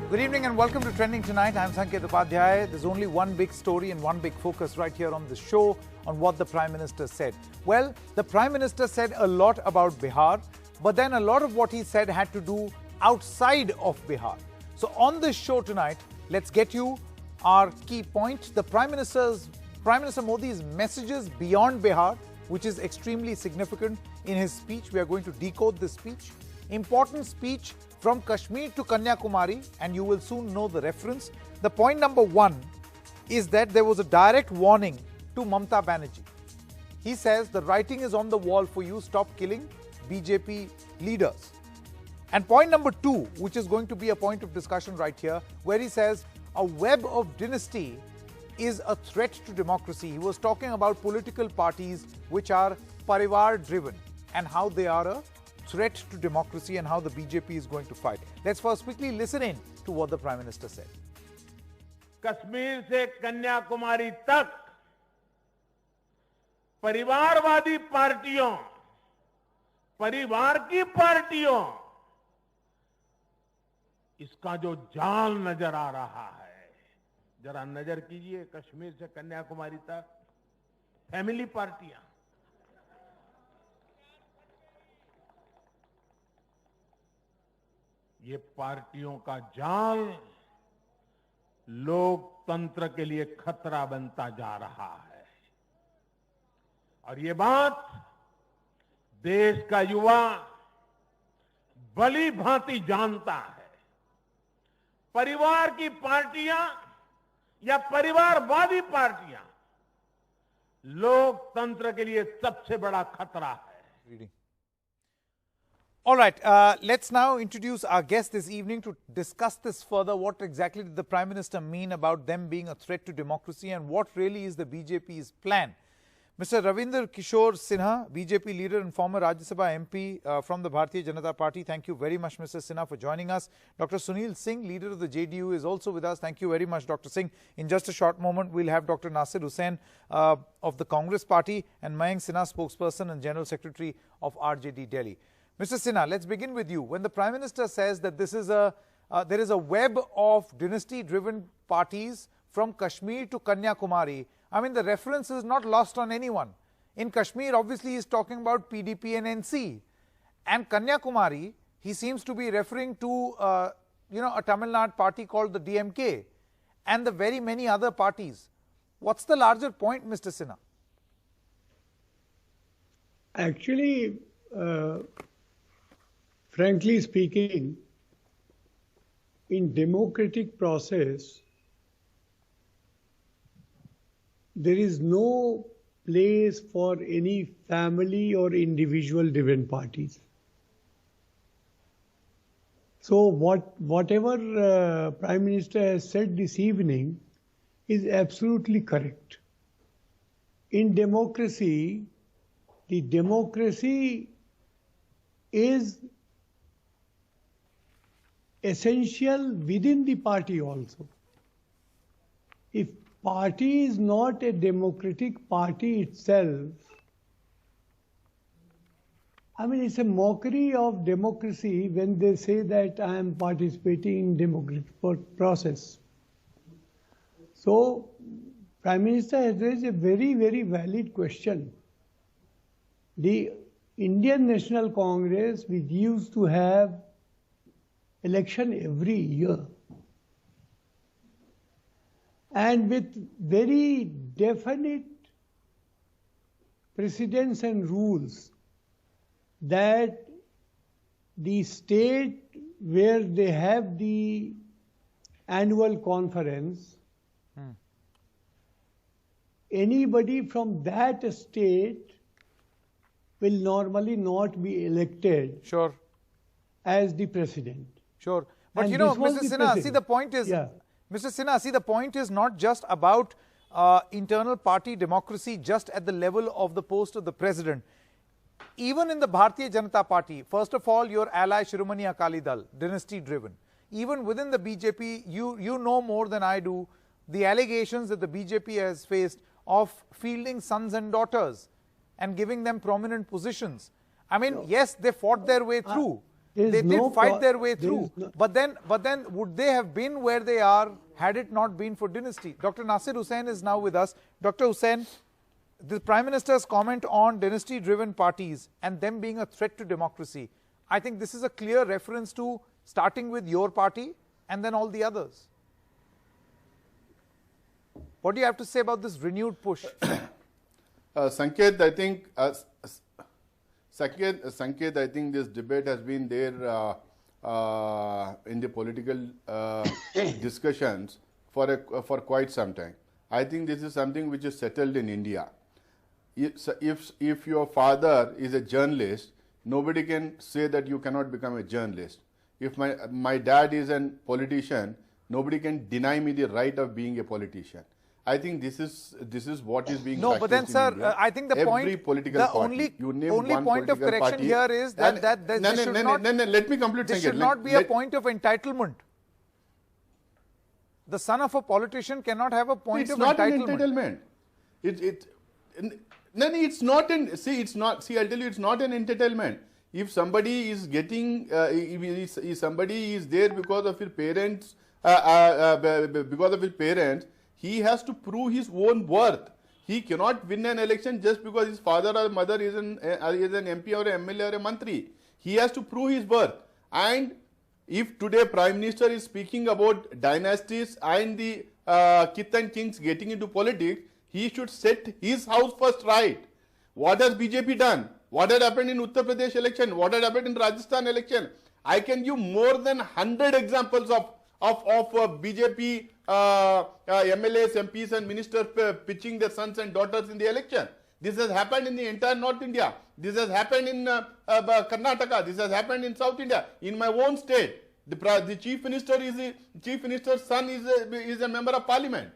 Good evening and welcome to Trending Tonight. I'm Sanket Upadhyay. There's only one big story and one big focus right here on the show on what the Prime Minister said. Well, the Prime Minister said a lot about Bihar, but then a lot of what he said had to do outside of Bihar. So on this show tonight, let's get you our key point. The Prime Minister Modi's messages beyond Bihar, which is extremely significant in his speech. We are going to decode this speech. Important speech from Kashmir to Kanyakumari, and you will soon know the reference. The point number one is that there was a direct warning to Mamata Banerjee. He says the writing is on the wall for you, stop killing BJP leaders. And point number two, which is going to be a point of discussion right here, where he says a web of dynasty is a threat to democracy. He was talking about political parties which are parivar driven and how they are a threat to democracy and how the BJP is going to fight. Let's first quickly listen in to what the Prime Minister said. Kashmir से कन्याकुमारी तक परिवारवादी पार्टियों, परिवार की पार्टियों, इसका जो जाल नजर आ रहा है, जरा नजर कीजिए कश्मीर से कन्याकुमारी तक फैमिली पार्टियां, ये पार्टियों का जाल लोकतंत्र के लिए खतरा बनता जा रहा है। और ये बात देश का युवा भली भांति जानता है। परिवार की पार्टियां या परिवारवादी पार्टियां लोकतंत्र के लिए सबसे बड़ा खतरा है। All right, let's now introduce our guest this evening to discuss this further. What exactly did the Prime Minister mean about them being a threat to democracy and what really is the BJP's plan? Mr. Ravinder Kishore Sinha, BJP leader and former Rajya Sabha MP from the Bharatiya Janata Party. Thank you very much, Mr. Sinha, for joining us. Dr. Sunil Singh, leader of the JDU, is also with us. Thank you very much, Dr. Singh. In just a short moment, we'll have Dr. Nasir Hussain of the Congress Party and Mayank Sinha, spokesperson and General Secretary of RJD Delhi. Mr. Sinha, let's begin with you. When the Prime Minister says that this is there is a web of dynasty-driven parties from Kashmir to Kanyakumari, I mean, the reference is not lost on anyone. In Kashmir, obviously, he's talking about PDP and NC. And Kanyakumari, he seems to be referring to, a Tamil Nadu party called the DMK and the very many other parties. What's the larger point, Mr. Sinha? Actually, frankly speaking, in democratic process, there is no place for any family or individual driven parties. So whatever Prime Minister has said this evening is absolutely correct. In democracy, the democracy is essential within the party also. If party is not a democratic party itself, I mean, it's a mockery of democracy when they say that I am participating in democratic process. So, Prime Minister has raised a very, very valid question. The Indian National Congress, we used to have election every year, and with very definite precedents and rules that the state where they have the annual conference, anybody from that state will normally not be elected as the president. Sure. But and Mr. Sinha, see the point is, Mr. Sinha, see the point is not just about internal party democracy just at the level of the post of the president. Even in the Bharatiya Janata Party, first of all, your ally Shiromani Akali Dal, dynasty driven. Even within the BJP, you know more than I do the allegations that the BJP has faced of fielding sons and daughters and giving them prominent positions. I mean, yes, they fought their way through. They did fight their way through. But then would they have been where they are had it not been for dynasty? Dr. Nasir Hussain is now with us. Dr. Hussain, the Prime Minister's comment on dynasty-driven parties and them being a threat to democracy, I think this is a clear reference to starting with your party and then all the others. What do you have to say about this renewed push? Sanket, I think Sanket, I think this debate has been there in the political discussions for quite some time. I think this is something which is settled in India. If your father is a journalist, nobody can say that you cannot become a journalist. If my dad is a politician, nobody can deny me the right of being a politician. I think this is what is being practiced but then, sir, in India. I think the Every point, political party, only point of correction here is that let me complete. This should not be a point of entitlement. The son of a politician cannot have a point of entitlement. It's not an. See, it's not. See, I'll tell you, it's not an entitlement. If somebody is getting, if somebody is there because of his parents, he has to prove his own worth. He cannot win an election just because his father or mother is an MP or an MLA or a Mantri. He has to prove his worth. And if today Prime Minister is speaking about dynasties and the kith and kings getting into politics, he should set his house first right. What has BJP done? What had happened in Uttar Pradesh election? What had happened in Rajasthan election? I can give more than 100 examples of BJP MLAs, MPs and ministers pitching their sons and daughters in the election. This has happened in the entire North India. This has happened in Karnataka. This has happened in South India. In my own state, the chief minister's son is a member of parliament.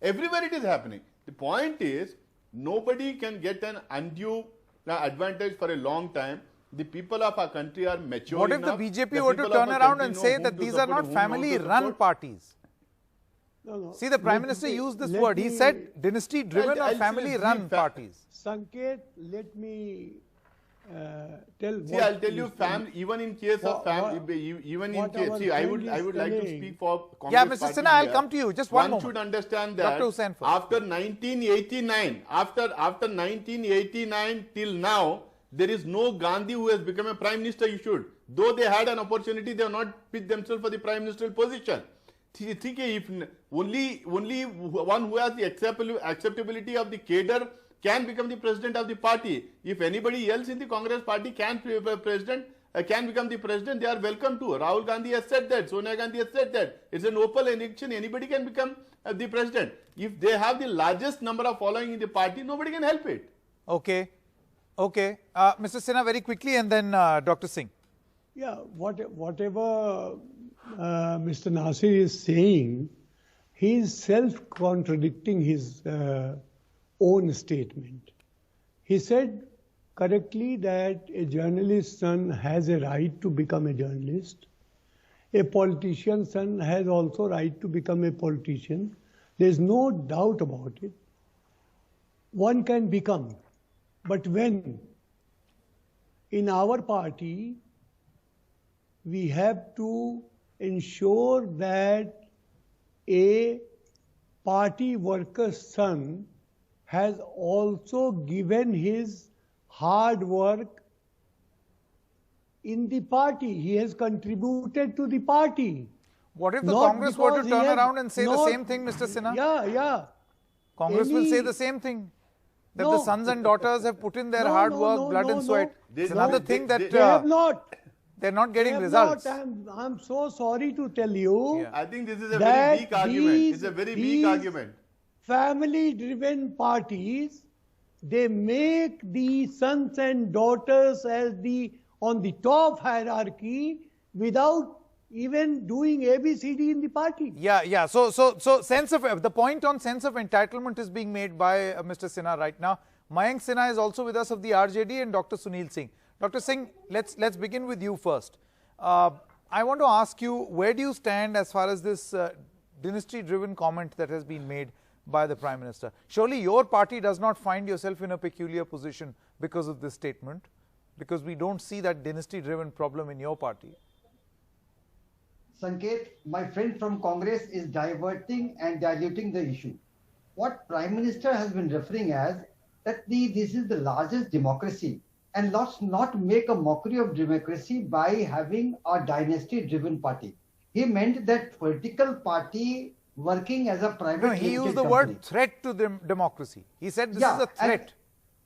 Everywhere it is happening. The point is, nobody can get an undue advantage for a long time. The people of our country are mature What if enough. the BJP were to turn around and say that these are not family-run parties? No. See, the Prime Minister used this word. He said dynasty-driven or family-run parties. Sanket, let me tell. See, I'll tell you, even in case of family, even in case, see, I would like to speak for Congress. Yeah, Mr. Sinha, I'll come to you. Just one moment. One should understand that Dr. Hussain first. after 1989 till now, there is no Gandhi who has become a Prime Minister issued. Though they had an opportunity, they have not picked themselves for the Prime Ministerial position. If only one who has the acceptability of the cadre can become the president of the party. If anybody else in the Congress party can become the president, they are welcome to. Rahul Gandhi has said that. Sonia Gandhi has said that. It's an open election. Anybody can become the president. If they have the largest number of following in the party, nobody can help it. Okay. Mr. Sinha, very quickly, and then Dr. Singh. Yeah, whatever Mr. Nasir is saying, he is self-contradicting his own statement. He said correctly that a journalist's son has a right to become a journalist. A politician's son has also right to become a politician. There is no doubt about it. One can become. But when in our party, we have to ensure that a party worker's son has also given his hard work in the party. He has contributed to the party. What if the Congress were to turn around and say the same thing, Mr. Sinha? Yeah. Congress will say the same thing. That the sons and daughters have put in their hard work, blood and sweat. It's another thing that they have not. They're not getting results. I'm so sorry to tell you. Yeah. I think this is a very weak argument. It's a very weak argument. Family-driven parties, they make the sons and daughters as on the top hierarchy without even doing ABCD in the party. Yeah. So sense of the point on sense of entitlement is being made by Mr. Sinha right now. Mayank Sinha is also with us of the RJD and Dr. Sunil Singh. Dr. Singh, let's begin with you first. I want to ask you, where do you stand as far as this dynasty-driven comment that has been made by the Prime Minister? Surely your party does not find yourself in a peculiar position because of this statement, Because we don't see that dynasty-driven problem in your party. Sanket, my friend from Congress is diverting and diluting the issue. What Prime Minister has been referring as that this is the largest democracy, and let's not make a mockery of democracy by having a dynasty-driven party. He meant that political party working as a private. No, he used the word threat to democracy. He said this is a threat.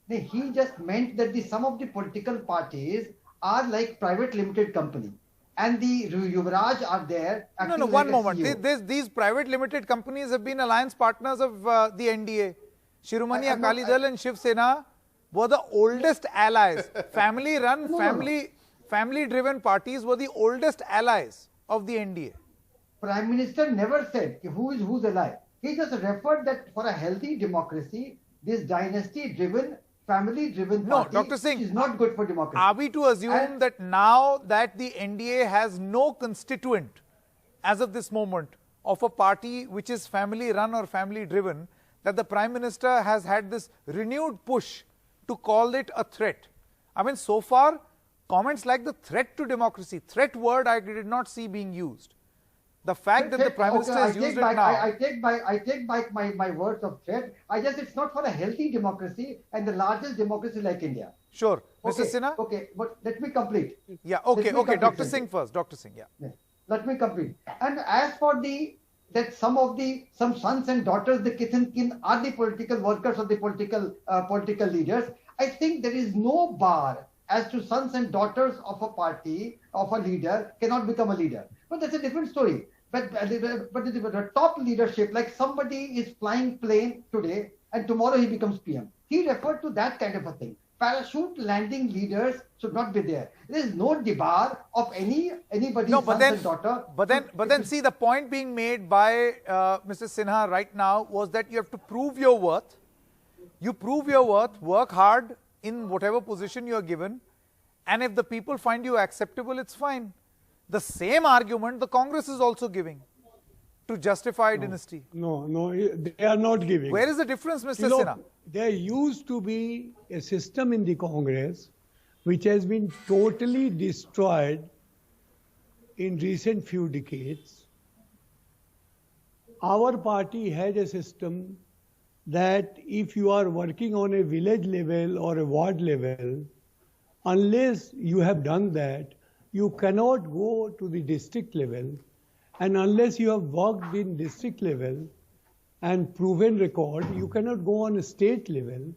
He just meant that some of the political parties are like private limited company, and the Yuvraj are there. No, one moment. These private limited companies have been alliance partners of the NDA. Shiromani Akali Dal and Shiv Sena were the oldest allies. Family-run, family-driven parties were the oldest allies of the NDA. Prime Minister never said who is whose ally. He just referred that for a healthy democracy, this dynasty-driven, family-driven party Dr. Singh, is not good for democracy. Are we to assume that now that the NDA has no constituent as of this moment of a party which is family-run or family-driven, that the Prime Minister has had this renewed push to call it a threat? I mean, so far, comments like the threat to democracy, threat word I did not see being used. The fact that the Prime Minister has used it now. I take back my words of threat. It's not for a healthy democracy and the largest democracy like India. Sure. Mr. Sinha? Okay, but let me complete. Yeah, okay. Dr. Singh first. Dr. Singh, yeah. Let me complete. And as for that some sons and daughters, the kith and kin, are the political workers or the political leaders, I think there is no bar as to sons and daughters of a party, of a leader, cannot become a leader. But that's a different story. But the top leadership, like somebody is flying plane today and tomorrow he becomes PM. He referred to that kind of a thing. Parachute landing leaders should not be there. There is no debar of anybody's son and daughter. But then see, the point being made by Mr. Sinha right now was that you have to prove your worth. You prove your worth, work hard in whatever position you are given, and if the people find you acceptable, it's fine. The same argument the Congress is also giving to justify dynasty. No, they are not giving. Where is the difference, Mr. Sinha? There used to be a system in the Congress which has been totally destroyed in recent few decades. Our party had a system that if you are working on a village level or a ward level, unless you have done that, you cannot go to the district level, and unless you have worked in district level and proven record, you cannot go on a state level,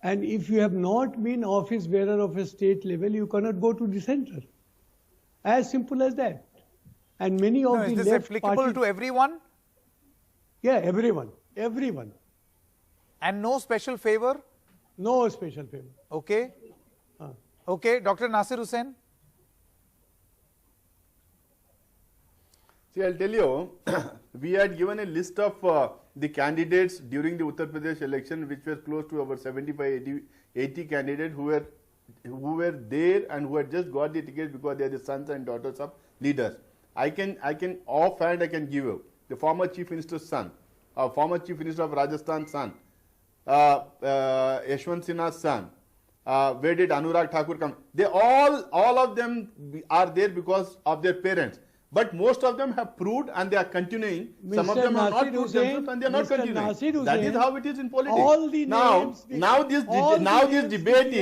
and if you have not been office bearer of a state level, you cannot go to the center. As simple as that. And many of the is this left applicable parties, to everyone? Yeah, everyone. And no special favor? No special favor. Okay. Okay, Dr. Nasir Hussain? See, I'll tell you, we had given a list of the candidates during the Uttar Pradesh election, which was close to over 75, 80 candidates who were there and who had just got the ticket because they are the sons and daughters of leaders. I can offhand I can give you the former Chief Minister's son, former Chief Minister of Rajasthan's son, Yashwant Sinha's son. Where did Anurag Thakur come? They all of them are there because of their parents. But most of them have proved and they are continuing. Some of them have not proved themselves and they are not continuing. That is how it is in politics. All the now this debate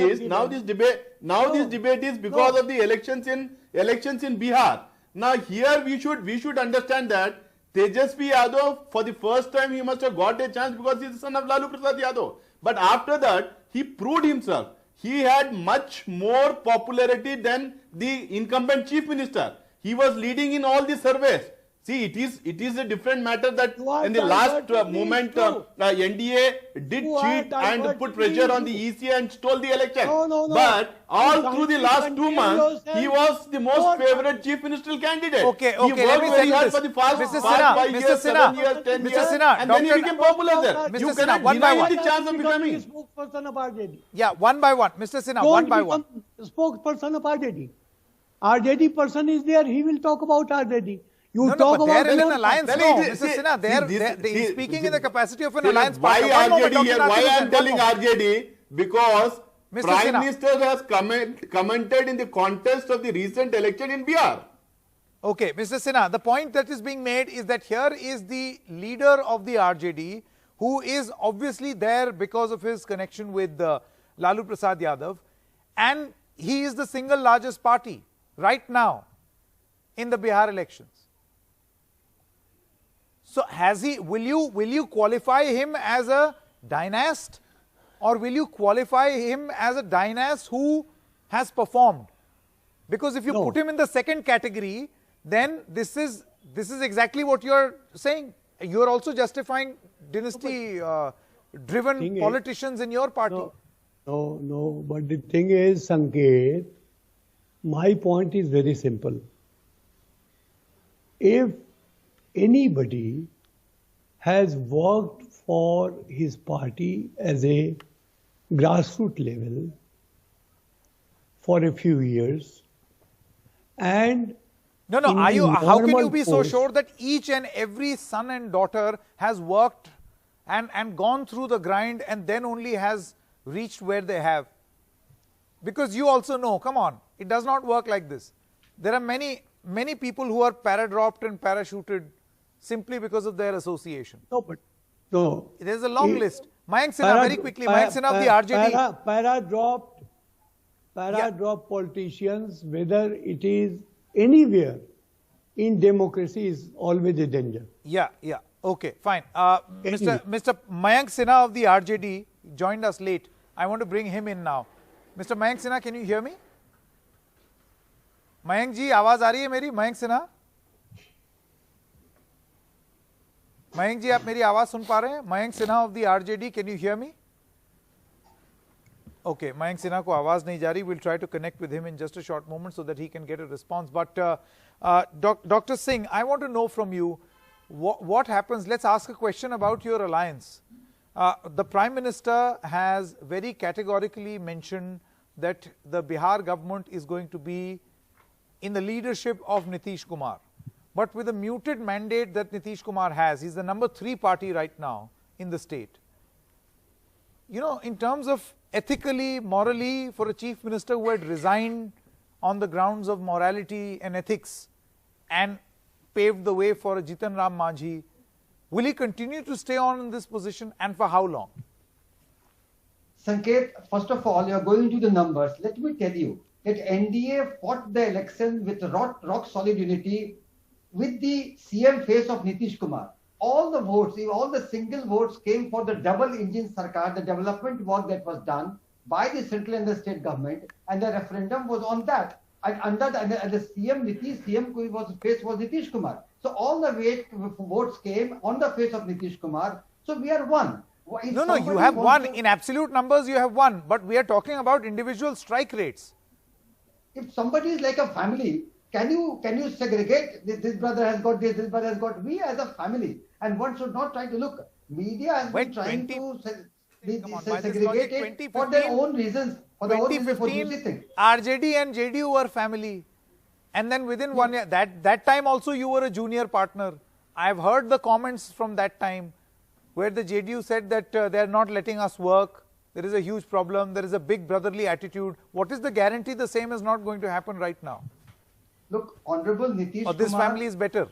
is because of the elections in Bihar. Now here we should understand that Tejasvi Yadav, for the first time he must have got a chance because he is the son of Lalu Prasad Yadav. But after that he proved himself. He had much more popularity than the incumbent chief minister. He was leading in all the surveys. See, it is a different matter that in the last moment NDA did cheat and put pressure on the EC and stole the election. No. But all through the last 2 months, he was the most favorite chief ministerial candidate. Okay, he worked very hard for the past Mr. 5 years, Sinha, 7 years, 10 years, and then he became popular there. You cannot deny the chance of becoming. Spokesperson of RJD. Yeah, one by one. Mr. Sinha, one by one. Spokesperson of RJD. RJD person is there, he will talk about RJD. No, but they're in an alliance. No, Mr. Sinha, they're speaking in the capacity of an alliance partner. Why RJD here? Why I am telling RJD? Because Mr. Prime Sinha. Minister has commented in the context of the recent election in Bihar. Okay, Mr. Sinha, the point that is being made is that here is the leader of the RJD who is obviously there because of his connection with Lalu Prasad Yadav, and he is the single largest party right now in the Bihar elections. So will you qualify him as a dynast, or will you qualify him as a dynast who has performed? Because if you put him in the second category, then this is exactly what you are saying. You are also justifying dynasty driven politicians in your party. No, but the thing is, Sanket, my point is very simple. If anybody has worked for his party as a grassroots level for a few years, and no, how can you be so sure that each and every son and daughter has worked and gone through the grind and then only has reached where they have? Because you also know, come on, it does not work like this. There are many people who are paradropped and parachuted simply because of their association. No. There's a long list. Mayank Sinha, very quickly, Mayank Sinha of the RJD. Paradropped politicians, whether it is anywhere in democracy, is always a danger. Yeah. Okay, fine. Mr. Mayank Sinha of the RJD joined us late. I want to bring him in now. Mr. Mayank Sinha, can you hear me? Mayank ji, आवाज आ रही है मेरी? Mayank Sinha? Mayank ji, आप मेरी आवाज सुन पा रहे हैं? Mayank Sinha of the RJD, can you hear me? Okay, Mayank Sinha को आवाज नहीं जा रही. We'll try to connect with him in just a short moment so that he can get a response. But Dr. Singh, I want to know from you what happens. Let's ask a question about your alliance. The Prime Minister has very categorically mentioned that the Bihar government is going to be in the leadership of Nitish Kumar. But with the muted mandate that Nitish Kumar has, he's the number 3 party right now in the state. You know, in terms of ethically, morally, for a chief minister who had resigned on the grounds of morality and ethics and paved the way for Jitan Ram Manjhi, will he continue to stay on in this position, and for how long? Sanket, first of all, you are going into the numbers. Let me tell you that NDA fought the election with rock solid unity with the CM face of Nitish Kumar. All the votes, all the single votes came for the double engine Sarkar, the development work that was done by the central and the state government, and the referendum was on that. And the CM Nitish, CM face was Nitish Kumar. So all the votes came on the face of Nitish Kumar. So we are one. No, you have won. In absolute numbers, you have won. But we are talking about individual strike rates. If somebody is like a family, can you segregate? This brother has got this brother has got. We as a family, and one should not try to look. Media has been trying to segregate it for their own reasons. For their own reasons, for things. RJD and JDU were family, and then within 1 year, that time also you were a junior partner. I have heard the comments from that time, where the JDU said that they are not letting us work. There is a huge problem. There is a big brotherly attitude. What is the guarantee the same is not going to happen right now? Look, Honorable Nitish Kumar. Or this family is better.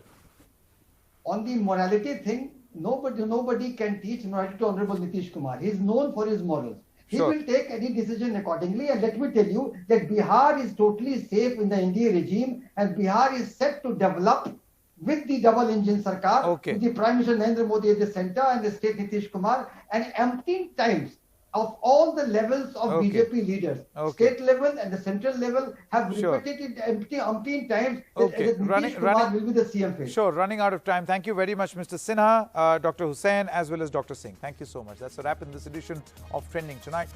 On the morality thing, nobody can teach morality to Honorable Nitish Kumar. He is known for his morals. He will take any decision accordingly. And let me tell you that Bihar is totally safe in the NDA regime, and Bihar is set to develop with the double engine Sarkar, with the Prime Minister Narendra Modi at the center and the state Nitish Kumar, and emptying times of all the levels of BJP leaders, state level and the central level, have repeated emptying times that Nitish Kumar will be the CM face. Sure, running out of time. Thank you very much, Mr. Sinha, Dr. Hussain, as well as Dr. Singh. Thank you so much. That's a wrap in this edition of Trending Tonight.